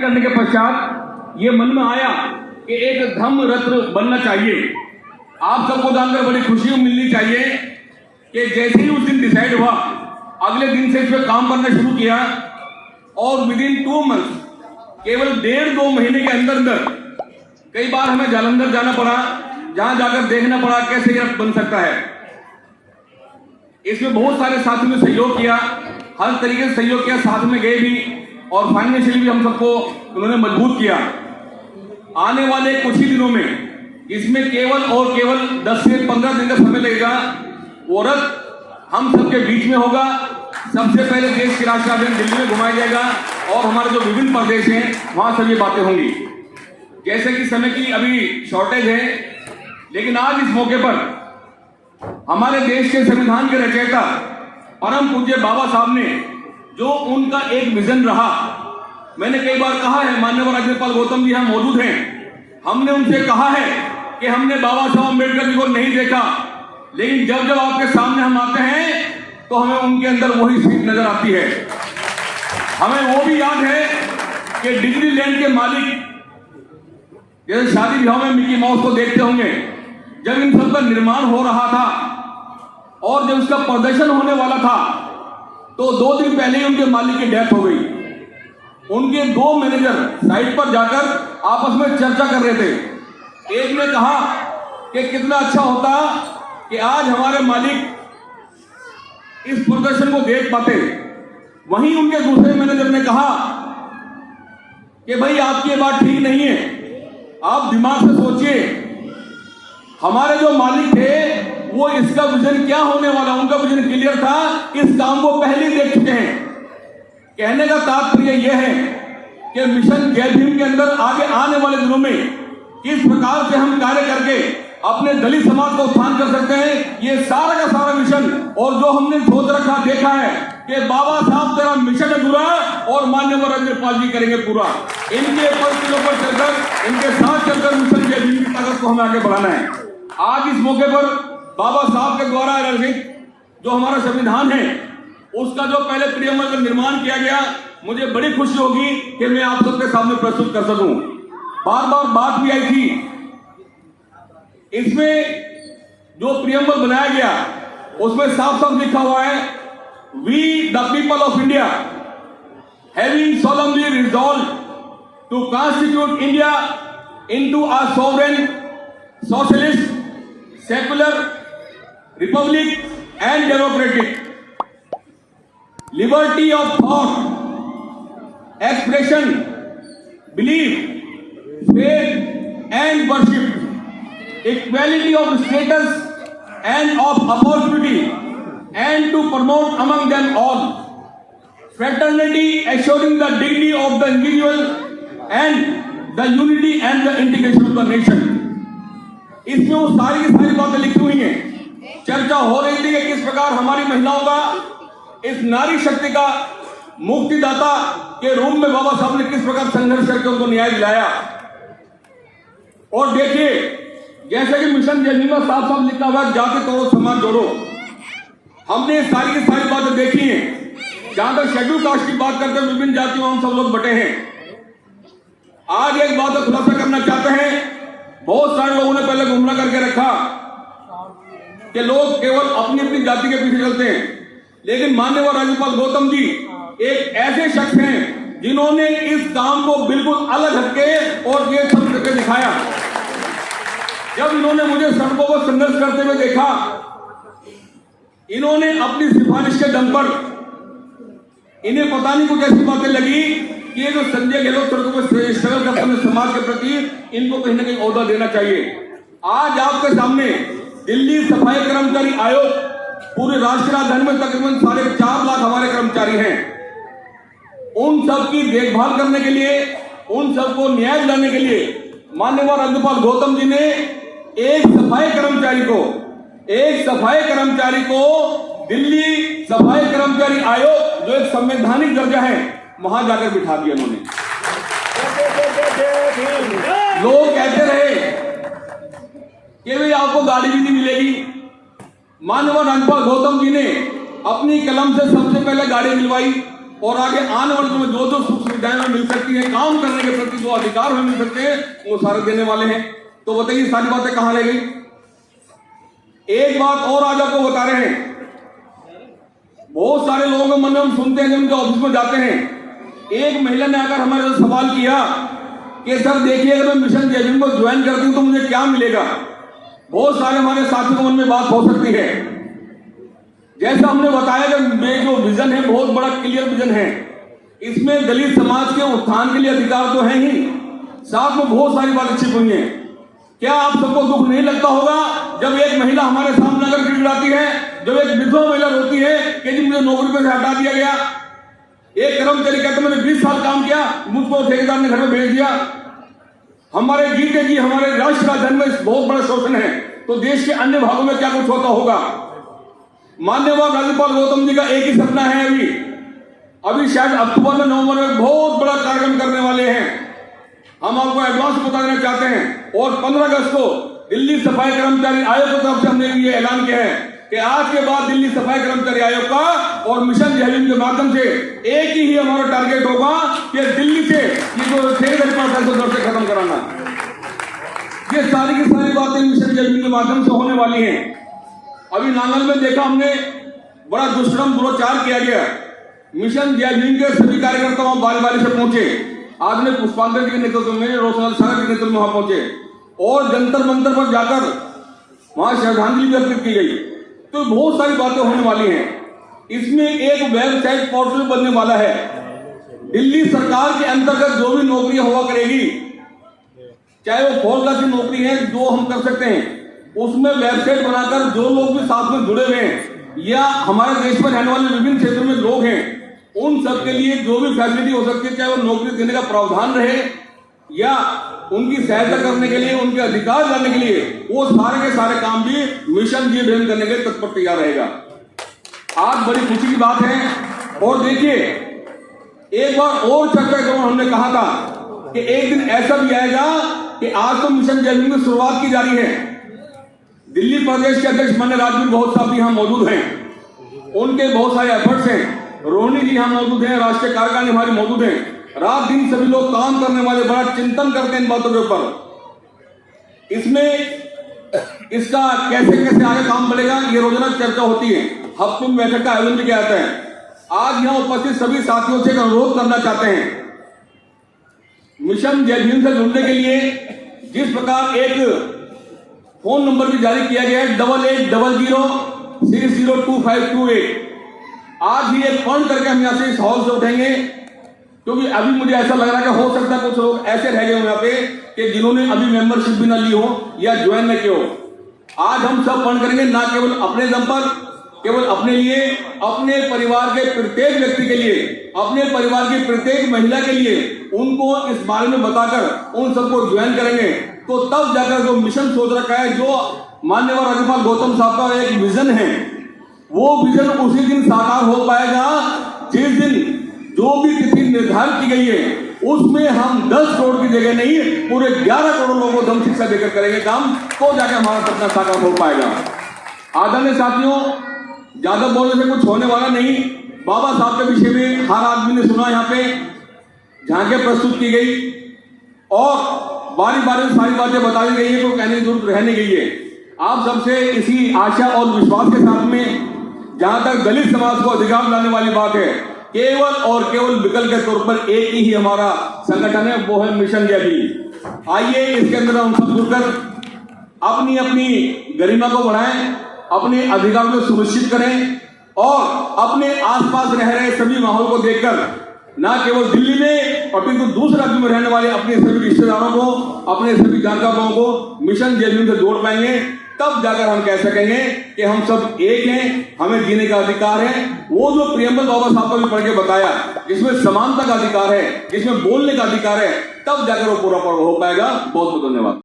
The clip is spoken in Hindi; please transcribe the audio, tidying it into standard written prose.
करने के पश्चात ये मन में आया कि एक धम्म रत्न बनना चाहिए। आप सबको जानकर बड़ी खुशी मिलनी चाहिए कि जैसे ही उस दिन डिसाइड हुआ, अगले दिन से इस पर काम करना शुरू किया और विदिन 2 मंथ्स, केवल 1.5-2 महीने के अंदर अंदर कई बार हमें जालंधर जाना पड़ा, जहां जाकर देखना पड़ा कैसे ये रथ बन सकता है। इसमें बहुत सारे साथियों ने सहयोग किया, हर तरीके से सहयोग किया, साथ में गए भी और फाइनेंशियली भी हम सबको उन्होंने मजबूत किया। आने वाले कुछ ही दिनों में इसमें केवल और केवल 10 से 15 दिन का समय लगेगा। वो रथ हम सबके बीच में होगा। सबसे पहले देश की राष्ट्रीय राजधानी दिल्ली में घुमाया जाएगा और हमारे जो विभिन्न प्रदेश हैं वहां सब ये बातें होंगी। जैसे कि समय की अभी शॉर्टेज है, लेकिन आज इस मौके पर हमारे देश के संविधान के रचयिता परम पूज्य बाबा साहब ने जो उनका एक विजन रहा, मैंने कई बार कहा है, माननीय राज्यपाल गौतम जी यहाँ मौजूद हैं, हमने उनसे कहा है कि हमने बाबा साहब अम्बेडकर जी को नहीं देखा, लेकिन जब जब आपके सामने हम आते हैं तो हमें उनके अंदर वही सीख नजर आती है। हमें वो भी याद है कि डिज्नीलैंड के मालिक जैसे शादी ब्याह में मिकी माउस को देखते होंगे, जब इन सब का निर्माण हो रहा था और जब उसका प्रदर्शन होने वाला था तो 2 दिन पहले ही उनके मालिक की डेथ हो गई। उनके 2 मैनेजर साइट पर जाकर आपस में चर्चा कर रहे थे। एक ने कहा कि कितना अच्छा होता कि आज हमारे मालिक इस प्रदर्शन को देख पाते। वहीं उनके दूसरे मैनेजर ने कहा कि भाई आपकी ये बात ठीक नहीं है, आप दिमाग से सोचिए, हमारे जो मालिक थे वो इसका विजन क्या होने वाला, उनका विजन क्लियर था, इस काम को पहले ही देख चुके हैं। कहने का तात्पर्य यह है कि मिशन जय भीम के अंदर आगे आने वाले दिनों में किस प्रकार से हम कार्य करके अपने दलित समाज को उत्थान कर सकते हैं, ये सारा का सारा मिशन और जो हमने सोच रखा देखा है कि बाबा साहब तेरा मिशन अधूरा और माननीय राज्यपाल जी करेंगे पूरा। इनके पंक्तियों पर चलकर, इनके साथ चलकर मिशन जय भीम की ताकत को हमें आगे बढ़ाना है। आज इस मौके पर बाबा साहब के द्वारा निर्मित जो हमारा संविधान है उसका जो पहले प्रियम्बल का निर्माण किया गया, मुझे बड़ी खुशी होगी कि मैं आप सबके सामने प्रस्तुत कर सकूं। बार बार बात भी आई थी, इसमें जो प्रियम्बल बनाया गया उसमें साफ साफ लिखा हुआ है, we the people of India having solemnly resolved to constitute India into a sovereign, socialist, secular republic and democratic, liberty of thought, expression, belief, faith and worship, equality of status and of opportunity, and to promote among them all fraternity, assuring the dignity of the individual and the unity and the integration of the nation। इसमें वो सारी की सारी बातें लिखी हुई हैं। चर्चा हो रही थी कि किस प्रकार हमारी महिलाओं का, इस नारी शक्ति का मुक्तिदाता के रूप में बाबा साहब ने किस प्रकार संघर्ष करके उनको न्याय दिलाया। और देखिए, जैसे कि मिशन जय भीम में साफ साफ लिखा हुआ, जाति तोड़ो समाज जोड़ो। हमने सारी की सारी बातें देखी हैं। जहां तक शेड्यूल कास्ट की बात करते हैं, विभिन्न जातियों हम सब लोग बटे हैं। आज एक बात खुलासा करना चाहते हैं, बहुत सारे लोगों ने पहले गुमराह करके रखा कि लोग केवल अपनी अपनी जाति के पीछे चलते हैं, लेकिन माननीय राज्यपाल गौतम जी एक ऐसे शख्स हैं जिन्होंने इस काम को बिल्कुल अलग हटके और ये सब करके दिखाया। जब इन्होंने मुझे सड़कों पर संघर्ष करते हुए देखा, इन्होंने अपनी सिफारिश के दम पर, इन्हें पता नहीं कुछ ऐसी बातें लगी कि ये जो संजय गहलोत सड़कों पर स्ट्रगल करते हैं समाज के प्रति, इनको कहीं ना कहीं ओहदा देना चाहिए। आज आपके सामने दिल्ली सफाई कर्मचारी आयोग, पूरे राष्ट्रीय राजधानी में तकरीबन 4.5 लाख हमारे कर्मचारी हैं। उन सब की देखभाल करने के लिए, उन सबको न्याय दिलाने के लिए माननीय राज्यपाल गौतम जी ने एक सफाई कर्मचारी को दिल्ली सफाई कर्मचारी आयोग, जो एक संवैधानिक दर्जा है, वहां जाकर बिठा दिया उन्होंने। लोग कहते रहे कि भाई आपको गाड़ी भी नहीं मिलेगी। माननीय राज्यपाल गौतम जी ने अपनी कलम से सबसे पहले गाड़ी दिलवाई और आगे आने वाले में जो जो सुख सुविधाएं मिल सकती हैं, काम करने के प्रति जो अधिकार हमें मिल सकते हैं, वो सारे देने वाले हैं। तो बताइए सारी बातें कहां रह गई? एक बात और आज आपको बता रहे हैं, बहुत सारे लोगों के मन में हम सुनते हैं जब उनके ऑफिस में जाते हैं, एक महिला ने आकर हमारे से सवाल किया कि सर देखिए, अगर मैं मिशन जय भीम को ज्वाइन करती हूं तो मुझे क्या मिलेगा? बहुत सारे हमारे साथियों के मन में बात हो सकती है। जैसा हमने बताया कि ये जो विजन है बहुत बड़ा क्लियर विजन है, इसमें दलित समाज के उत्थान के लिए अधिकार तो है ही, साथ में बहुत सारी बातें छिपी हुई हैं। क्या आप सबको दुख नहीं लगता होगा जब एक महिला हमारे सामने अगर गिड़गिड़ाती है, जब एक विधवा महिला रोती है कि जी मुझे नौकरी पर से हटा दिया गया, एक कर्मचारी कहते मैंने 20 साल काम किया, मुझको ठेकेदार ने घर में भेज दिया। हमारे जीते जी हमारे राष्ट्र राजधानी में बहुत बड़ा शोषण है, तो देश के अन्य भागों में क्या कुछ होता होगा? माननीय राज्यपाल गौतम जी का एक ही सपना है, अभी शायद अक्टूबर में नवंबर में बहुत बड़ा कार्यक्रम करने वाले हैं। हम आपको एडवांस बता देना चाहते हैं, और 15 अगस्त को दिल्ली सफाई कर्मचारी आयोग की तरफ से हमने ये ऐलान किया है कि आज के बाद दिल्ली सफाई कर्मचारी आयोग का और मिशन जय भीम के माध्यम से एक ही हमारा टारगेट होगा कि दिल्ली से ये जो ठेकेदारी से खत्म कराना। ये सारी की सारी बातें मिशन जय भीम के माध्यम से होने वाली हैं। अभी नांगल में देखा हमने, बड़ा दुष्कर्म दुराचार किया गया। मिशन जय भीम के सभी कार्यकर्ता वहां बारी बारी से पहुंचे। आज ने पुष्पांजलि जी के नेतृत्व में, रोशनलाल सागर के नेतृत्व में वहां पहुंचे और जंतर मंतर पर जाकर वहां श्रद्धांजलि अर्पित की गई। तो बहुत सारी बातें होने वाली हैं। इसमें एक वेबसाइट पोर्टल बनने वाला है। दिल्ली सरकार के अंतर्गत जो भी नौकरियां हुआ करेगी, चाहे वो फौज की नौकरी है जो हम कर सकते हैं, उसमें वेबसाइट बनाकर जो लोग भी साथ में जुड़े हुए हैं या हमारे देश में रहने वाले विभिन्न क्षेत्रों में लोग हैं, उन सबके लिए जो भी फैसिलिटी हो सकती है, चाहे वो नौकरी देने का प्रावधान रहे या उनकी सहायता करने के लिए, उनके अधिकार जानने के लिए, वो सारे के सारे काम भी मिशन जय भीम करने के लिए तत्पर तैयार रहेगा। आज बड़ी खुशी की बात है। और देखिए, एक बार और चर्चा के हमने कहा था कि एक दिन ऐसा भी आएगा कि आज तो मिशन जय भीम की शुरुआत की जा रही है। दिल्ली प्रदेश के अध्यक्ष माननीय राजवीर बहुत साहब भी यहां मौजूद हैं, उनके बहुत सारे एफर्ट्स हैं। रोहिणी जी यहां मौजूद हैं, राष्ट्रीय कार्यकारिणी हमारी मौजूद है। रात दिन सभी लोग काम करने वाले, बड़ा चिंतन करते हैं इन बातों के ऊपर। इसमें इसका कैसे कैसे आगे काम बढ़ेगा, ये रोजाना चर्चा होती है। हफ्ते में बैठक का आयोजन भी किया जाता है। आज यहां उपस्थित सभी साथियों से अनुरोध करना चाहते हैं, मिशन जय भीम से जुड़ने के लिए जिस प्रकार एक फोन नंबर भी जारी किया गया है 8800602528, आज ही एक फोन करके हम यहां से इस हॉल से उठेंगे, क्योंकि अभी मुझे ऐसा लग रहा है कि हो सकता है कुछ लोग ऐसे रह गए हो यहाँ पे कि जिन्होंने अभी मेंबरशिप भी ना ली हो या ज्वाइन न किया हो। आज हम सब फोन करेंगे, ना केवल अपने दम पर, केवल अपने लिए, अपने परिवार के प्रत्येक व्यक्ति के लिए, अपने परिवार की प्रत्येक महिला के लिए, उनको इस बारे में बताकर उन सबको ज्वाइन करेंगे। तो तब जाकर जो मिशन सोच रखा है, जो माननीय राज्यपाल गौतम साहब का एक विजन है, वो विजन उसी दिन साकार हो पाएगा जिस दिन जो भी तिथि निर्धारित की गई है, उसमें हम 10 करोड़ की जगह नहीं, पूरे 11 करोड़ लोगों को दम शिक्षा देकर करेंगे काम, तो जाकर हमारा सपना साकार हो पाएगा। आदरणीय साथियों, ज्यादा बोलने से कुछ होने वाला नहीं। बाबा साहब के विषय में हर आदमी ने सुना, यहाँ पे झांकियां प्रस्तुत की गई और बारी बारी सारी बातें बताई गई है, तो कहने की जरूरत रहने गई है। आप सबसे इसी आशा और विश्वास के साथ में, जहां तक दलित समाज को अधिकार लाने वाली बात है, केवल और केवल विकल्प के तौर पर एक ही हमारा संगठन है, वो है मिशन जय भीम। आइए इसके अंदर हम सब जुड़कर अपनी अपनी गरिमा को बढ़ाएं, अपने अधिकारों को सुनिश्चित करें और अपने आसपास रह रहे सभी माहौल को देखकर, न केवल दिल्ली में अपितु दूसरे राज्यों में रहने वाले अपने सभी रिश्तेदारों को, अपने सभी जानकारों को मिशन जय भीम से जोड़ पाएंगे। तब जाकर हम कह सकेंगे कि हम सब एक हैं, हमें जीने का अधिकार है। वो जो प्रियम्बल बाबा साहब को भी पढ़ के बताया, जिसमें समानता का अधिकार है, जिसमें बोलने का अधिकार है, तब जाकर वो पूरा हो पाएगा। बहुत बहुत धन्यवाद।